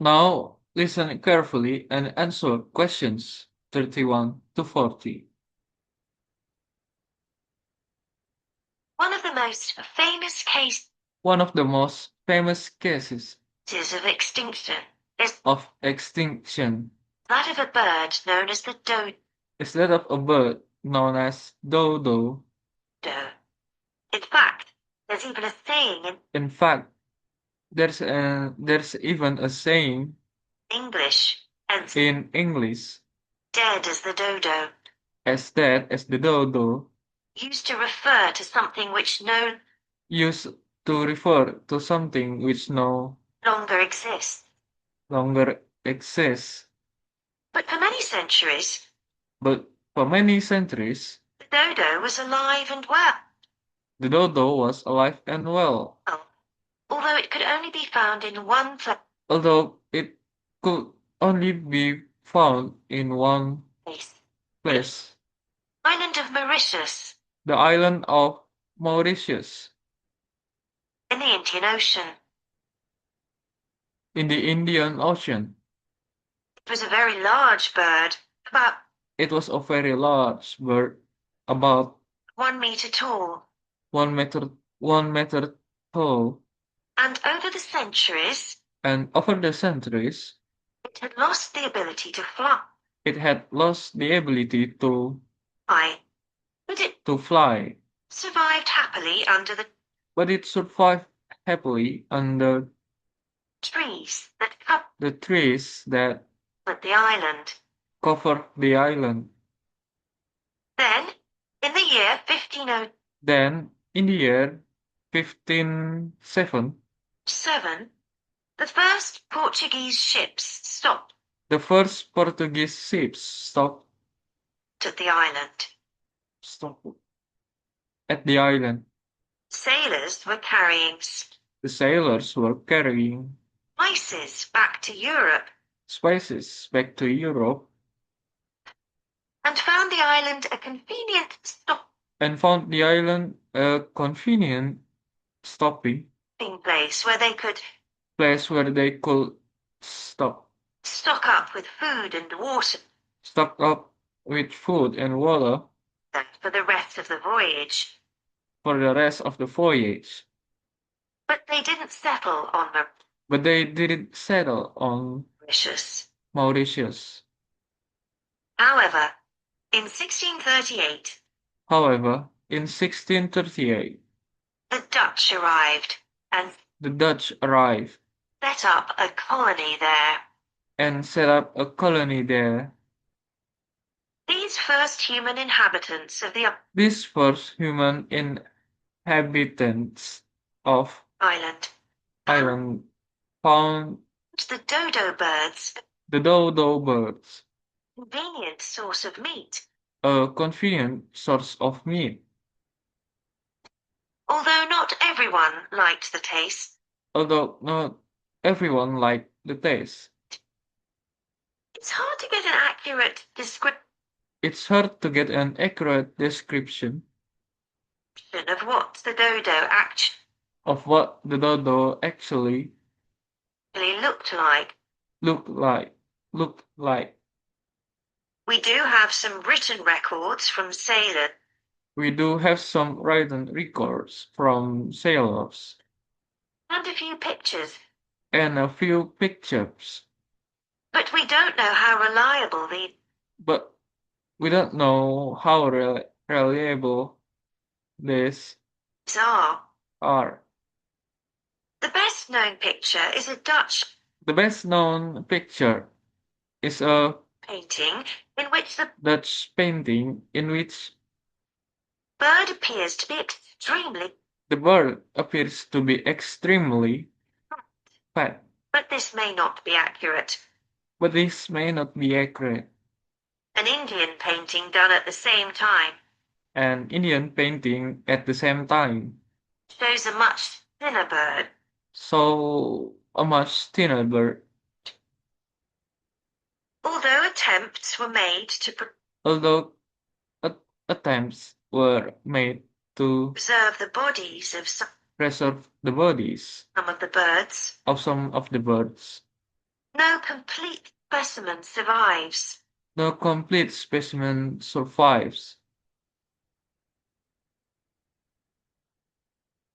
Now listen carefully and answer questions 31 to 40. One of the most famous cases One of the most famous cases of extinction is of extinction that of a bird known as the dodo. is that of a bird known as dodo. In fact, there's even a saying in In fact, there's even a saying English, as in English dead as the dodo, as dead as the dodo, used to refer to something which no used to refer to something which no longer exists. longer exists. But for many centuries, But for many centuries, the dodo was alive and well, the dodo was alive and well, although it could only be found in one although it could only be found in one place, the place, island of Mauritius the island of Mauritius, in the Indian Ocean. in the Indian Ocean. It was a very large bird, about It was a very large bird, about 1 meter tall, 1 meter, 1 meter tall, and over the centuries, and over the centuries, it had lost the ability to fly. it had lost the ability But it to fly, survived happily under the but it survived happily under trees that the trees that covered the island. cover the island. Then, in the year 1507, Then, in the year 1507, the first Portuguese ships stopped the first Portuguese ships at the island. stopped at the island. Sailors were carrying The sailors were carrying spices back to Europe spices back to Europe and found the island a convenient and found the island a convenient stopping stopping place where they could place where they could stop, stock up with food and water stock up with food and water for the rest of the voyage. for the rest of the voyage. But they didn't settle on But they didn't settle on Mauritius. Mauritius. However, in 1638, However, in 1638, the Dutch arrived and the Dutch arrived set up a colony there. and set up a colony there. These first human inhabitants of the These first human inhabitants of island Ireland found the dodo birds the dodo birds a convenient source of meat. a convenient source of meat, Although not everyone liked the taste, although not everyone liked the taste. it's hard to get an accurate description It's hard to get an accurate description of what the dodo actually of what the dodo actually looked like. looked like. Looked like. We do have some written records from sailors We do have some written records from sailors and a few pictures, and a few pictures, but we don't know how reliable these but we don't know how reliable these are. are. The best known picture is a Dutch The best known picture is a painting in which the Dutch painting in which bird appears to be extremely, the bird appears to be extremely fat, but this may not be accurate. but this may not be accurate. An Indian painting done at the same time An Indian painting at the same time, shows a much thinner bird. so a much thinner bird. Although attempts were made to Although attempts were made to preserve the bodies of some preserve the bodies of the birds, of some of the birds, No complete specimen survives. No complete specimen survives.